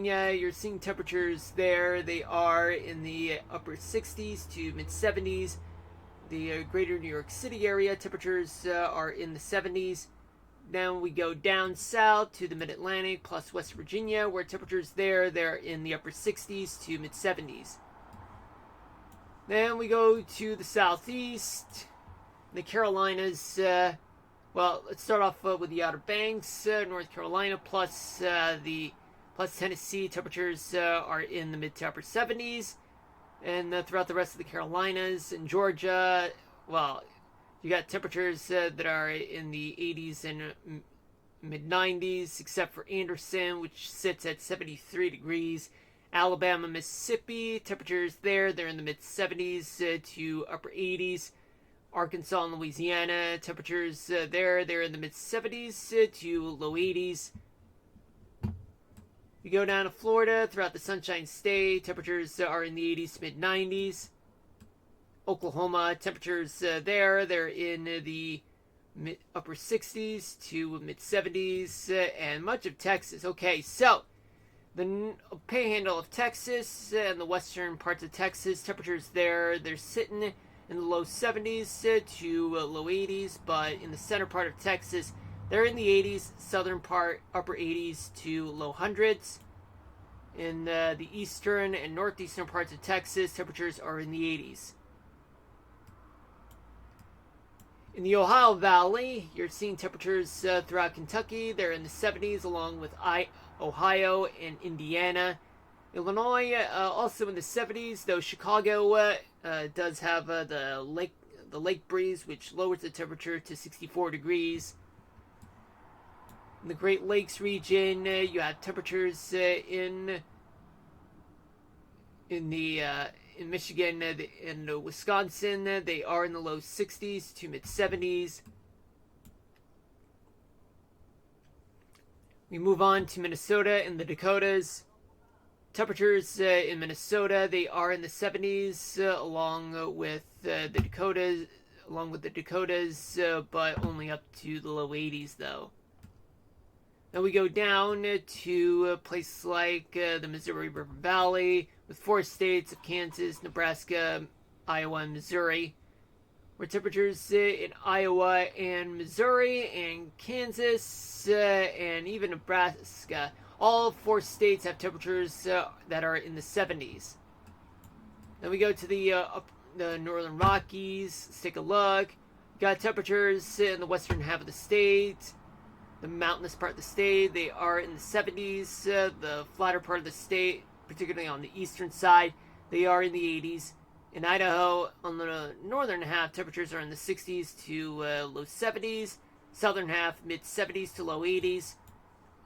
Yeah, you're seeing temperatures there. They are in the upper 60s to mid 70s. The greater New York City area temperatures are in the 70s. Then we go down south to the mid Atlantic plus West Virginia, where temperatures they're in the upper 60s to mid 70s. Then we go to the southeast, the Carolinas. Well, let's start off with the Outer Banks, North Carolina plus Tennessee. Temperatures are in the mid to upper 70s. And throughout the rest of the Carolinas and Georgia, well, you got temperatures that are in the 80s and mid 90s, except for Anderson, which sits at 73 degrees. Alabama, Mississippi, temperatures they're in the mid 70s to upper 80s. Arkansas and Louisiana, temperatures they're in the mid 70s to low 80s. You go down to Florida, throughout the Sunshine State, temperatures are in the 80s to mid 90s. Oklahoma, temperatures they're in the upper 60s to mid 70s, and much of Texas. Okay, so the panhandle of Texas and the western parts of Texas, temperatures they're sitting in the low 70s to low 80s, but in the center part of Texas, they're in the 80s, southern part, upper 80s to low hundreds. In the eastern and northeastern parts of Texas, temperatures are in the 80s. In the Ohio Valley, you're seeing temperatures throughout Kentucky. They're in the 70s, along with Ohio and Indiana. Illinois, also in the 70s, though Chicago does have the lake breeze, which lowers the temperature to 64 degrees. In the Great Lakes region, you have temperatures in Michigan and Wisconsin. They are in the low 60s to mid 70s. We move on to Minnesota and the Dakotas. Temperatures in Minnesota, they are in the 70s, along with the Dakotas, but only up to the low 80s though. Then we go down to places like the Missouri River Valley, with 4 states of Kansas, Nebraska, Iowa, and Missouri, where temperatures in Iowa and Missouri and Kansas and even Nebraska, all 4 states have temperatures that are in the 70s. Then we go to the Northern Rockies. Let's take a look. Got temperatures in the western half of the state, the mountainous part of the state. They are in the 70s. The flatter part of the state, particularly on the eastern side, they are in the 80s. In Idaho, on the northern half, temperatures are in the 60s to low 70s. Southern half, mid 70s to low 80s.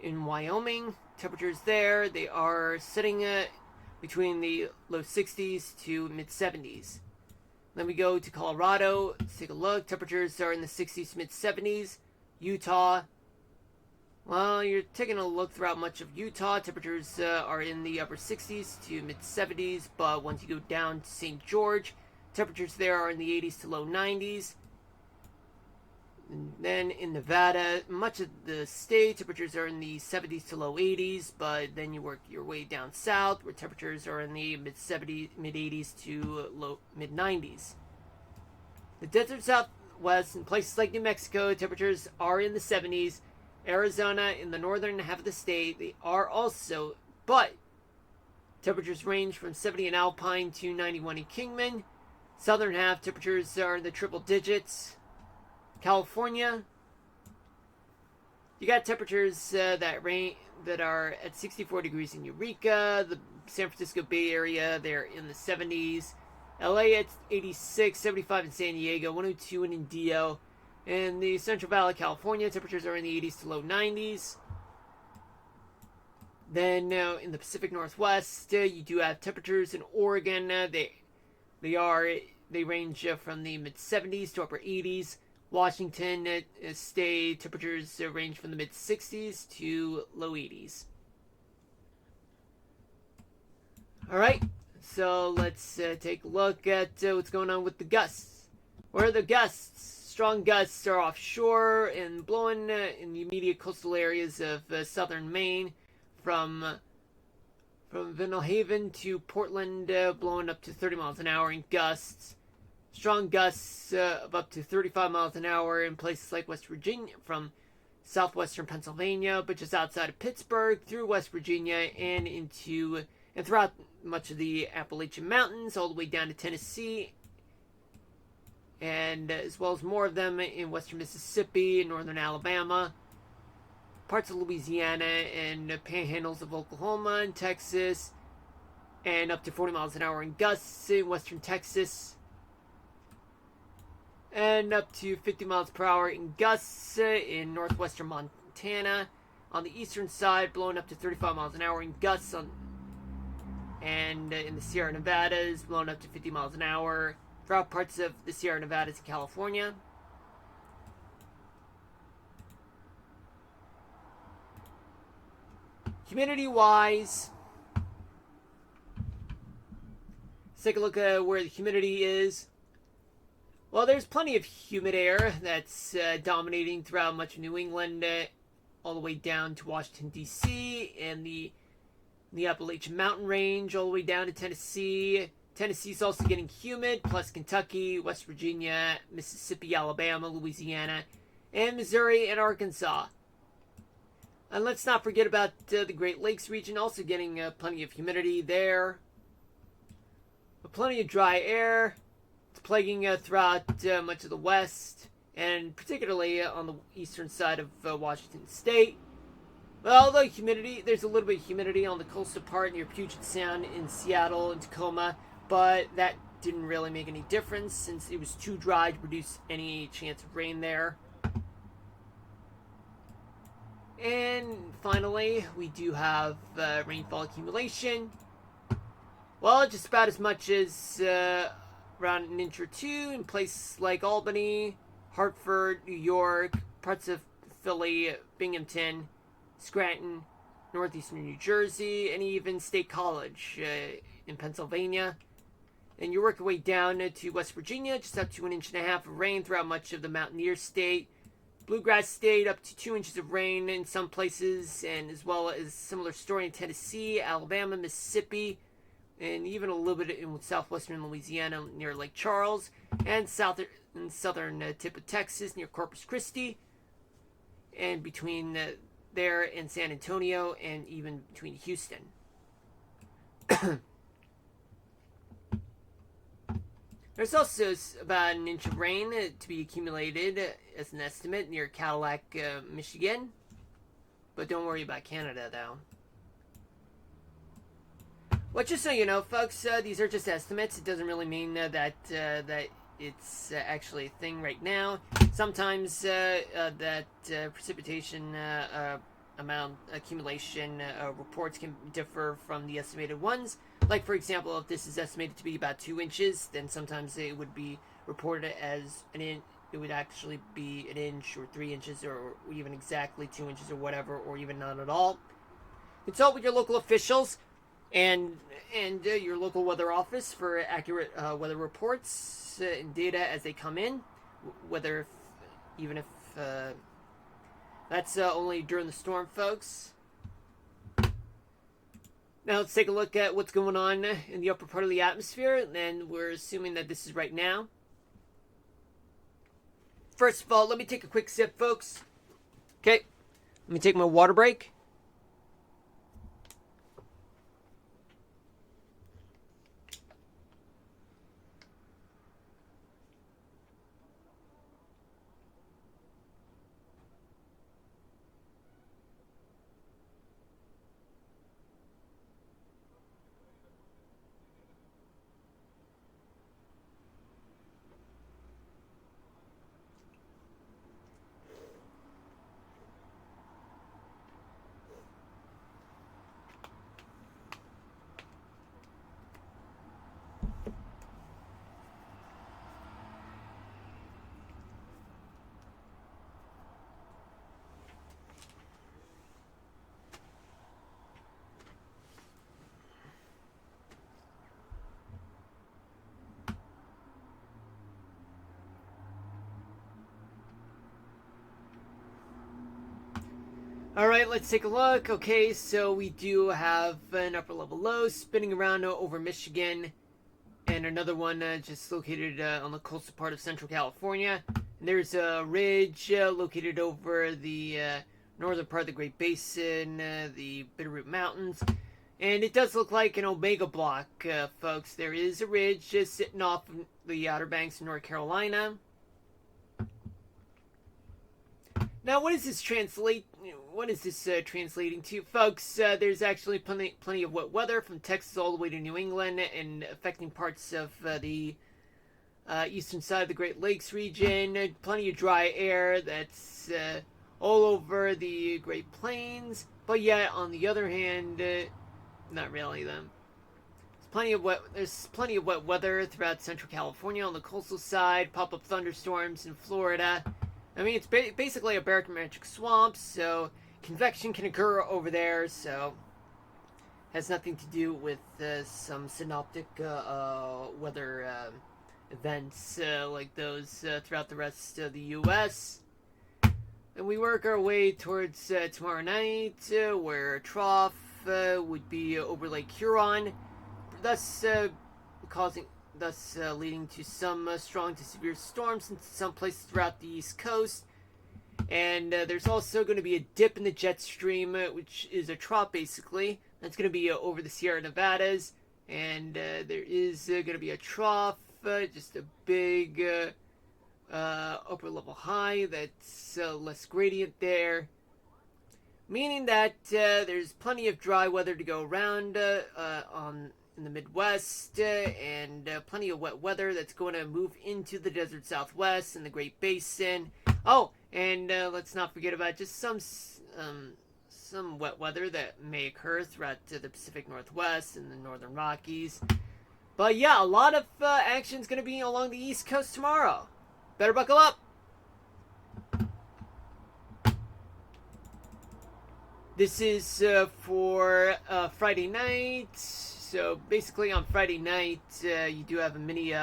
In Wyoming, temperatures there, they are sitting between the low 60s to mid 70s. Then we go to Colorado. Let's take a look. Temperatures are in the 60s to mid 70s. Utah, well, you're taking a look throughout much of Utah. Temperatures are in the upper 60s to mid 70s, but once you go down to St. George, temperatures there are in the 80s to low 90s. And then in Nevada, much of the state, temperatures are in the 70s to low 80s, but then you work your way down south, where temperatures are in the mid 80s to low mid 90s. The desert Southwest and places like New Mexico, temperatures are in the 70s. Arizona, in the northern half of the state, they are also, but temperatures range from 70 in Alpine to 91 in Kingman. Southern half, temperatures are in the triple digits. California, you got temperatures that are at 64 degrees in Eureka. The San Francisco Bay Area, they're in the 70s. LA at 86, 75 in San Diego, 102 in Indio. In the Central Valley, California, temperatures are in the 80s to low 90s. Then in the Pacific Northwest, you do have temperatures in Oregon. They range from the mid 70s to upper 80s. Washington State, temperatures range from the mid 60s to low 80s. All right, so let's take a look at what's going on with the gusts. Where are the gusts? Strong gusts are offshore and blowing in the immediate coastal areas of southern Maine from From Vinalhaven to Portland, blowing up to 30 miles an hour in gusts. Strong gusts of up to 35 miles an hour in places like West Virginia, from southwestern Pennsylvania, but just outside of Pittsburgh, through West Virginia, and throughout much of the Appalachian Mountains, all the way down to Tennessee, and as well as more of them in western Mississippi and northern Alabama, parts of Louisiana, and panhandles of Oklahoma and Texas, and up to 40 miles an hour in gusts in western Texas, and up to 50 miles per hour in gusts in northwestern Montana. On the eastern side, blowing up to 35 miles an hour in gusts, and in the Sierra Nevadas, blowing up to 50 miles an hour throughout parts of the Sierra Nevadas in California. Humidity-wise, let's take a look at where the humidity is. Well, there's plenty of humid air that's dominating throughout much of New England, all the way down to Washington, D.C., and the Appalachian Mountain Range, all the way down to Tennessee. Tennessee's also getting humid, plus Kentucky, West Virginia, Mississippi, Alabama, Louisiana, and Missouri and Arkansas. And let's not forget about the Great Lakes region, also getting plenty of humidity there. But plenty of dry air. It's plaguing throughout much of the West, and particularly on the eastern side of Washington State. But although there's a little bit of humidity on the coastal part near Puget Sound in Seattle and Tacoma, but that didn't really make any difference since it was too dry to produce any chance of rain there. And finally, we do have rainfall accumulation. Well, just about as much as around an inch or two in places like Albany, Hartford, New York, parts of Philly, Binghamton, Scranton, northeastern New Jersey, and even State College in Pennsylvania. And you work your way down to West Virginia, just up to 1.5 inches of rain throughout much of the Mountaineer State. Bluegrass State, up to 2 inches of rain in some places, and as well as similar story in Tennessee, Alabama, Mississippi, and even a little bit in southwestern Louisiana near Lake Charles, and southern tip of Texas near Corpus Christi, and between there and San Antonio, and even between Houston. There's also about an inch of rain to be accumulated as an estimate near Cadillac, Michigan. But don't worry about Canada, though. Well, just so you know, folks, these are just estimates. It doesn't really mean that it's actually a thing right now. Sometimes that precipitation amount accumulation reports can differ from the estimated ones. Like, for example, if this is estimated to be about 2 inches, then sometimes it would be reported as it would actually be 1 inch or 3 inches or even exactly 2 inches or whatever, or even none at all. Consult with your local officials and your local weather office for accurate weather reports and data as they come in, even if that's only during the storm, folks. Now let's take a look at what's going on in the upper part of the atmosphere, and we're assuming that this is right now. First of all, let me take a quick sip, folks. Okay, let me take my water break. Alright, let's take a look. Okay, so we do have an upper level low spinning around over Michigan, and another one just located on the coastal part of Central California. And there's a ridge located over the northern part of the Great Basin, the Bitterroot Mountains. And it does look like an omega block, folks. There is a ridge just sitting off the Outer Banks of North Carolina. Now, what is this translating to, folks? There's actually plenty of wet weather from Texas all the way to New England, and affecting parts of the eastern side of the Great Lakes region. Plenty of dry air that's all over the Great Plains. But yet, on the other hand, not really. Then there's plenty of wet weather throughout Central California on the coastal side. Pop-up thunderstorms in Florida. I mean, it's basically a barometric swamp, so convection can occur over there, so has nothing to do with some synoptic weather events like those throughout the rest of the U.S. And we work our way towards tomorrow night, where a trough would be over Lake Huron, thus leading to some strong to severe storms in some places throughout the East Coast. And there's also going to be a dip in the jet stream, which is a trough basically. That's going to be over the Sierra Nevadas. And there is going to be a trough, just a big upper level high that's less gradient there. Meaning that there's plenty of dry weather to go around in the Midwest, and plenty of wet weather that's going to move into the desert Southwest and the Great Basin. Oh, and let's not forget about just some wet weather that may occur throughout the Pacific Northwest and the Northern Rockies. But yeah, a lot of action is going to be along the East Coast tomorrow. Better buckle up. This is for Friday night. So basically on Friday night, you do have a mini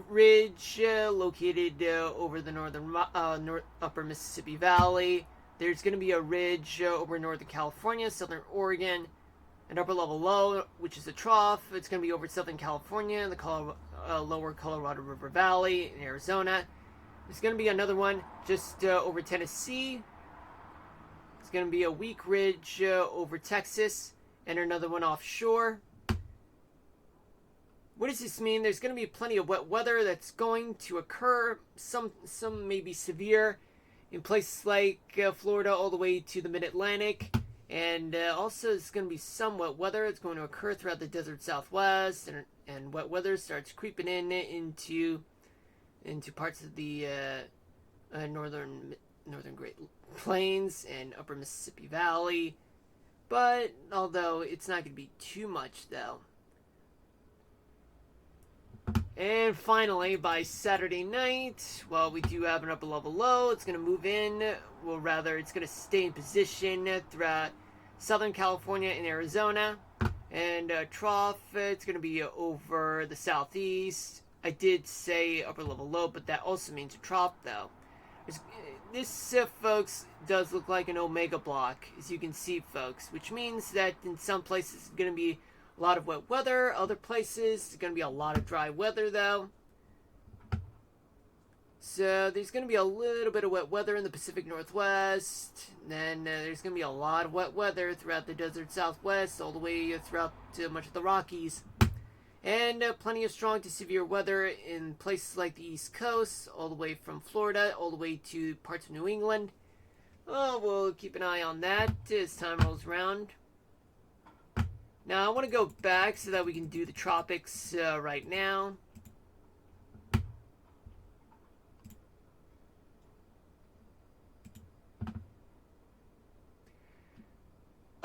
ridge located over the upper Mississippi Valley. There's going to be a ridge over Northern California, Southern Oregon, an upper level low, which is a trough. It's going to be over Southern California, the lower Colorado River Valley in Arizona. There's going to be another one just over Tennessee. It's going to be a weak ridge over Texas, and another one offshore. What does this mean? There's going to be plenty of wet weather that's going to occur. Some may be severe in places like Florida all the way to the mid-Atlantic. And also there's going to be some wet weather that's going to occur throughout the desert Southwest. And wet weather starts creeping into parts of the northern Great Plains and upper Mississippi Valley. But although it's not going to be too much though. And finally, by Saturday night, well, we do have an upper level low. It's going to move in. Well, rather, it's going to stay in position throughout Southern California and Arizona. And trough, it's going to be over the southeast. I did say upper level low, but that also means a trough, though. This, folks, does look like an omega block, as you can see, folks, which means that in some places it's going to be a lot of wet weather. Other places, there's going to be a lot of dry weather, though. So there's going to be a little bit of wet weather in the Pacific Northwest. Then there's going to be a lot of wet weather throughout the desert Southwest, all the way throughout much of the Rockies. And plenty of strong to severe weather in places like the East Coast, all the way from Florida, all the way to parts of New England. Oh, we'll keep an eye on that as time rolls around. Now, I want to go back so that we can do the tropics right now.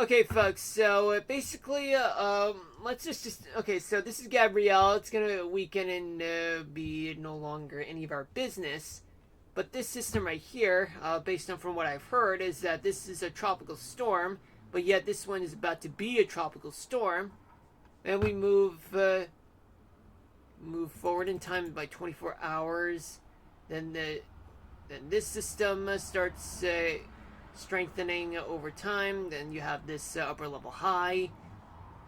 Okay, folks, so basically, let's just okay, so this is Gabrielle. It's going to weaken and be no longer any of our business. But this system right here, based on from what I've heard, is that this is a tropical storm. But yet this one is about to be a tropical storm, and we move forward in time by 24 hours. Then this system starts strengthening over time. Then you have this upper level high.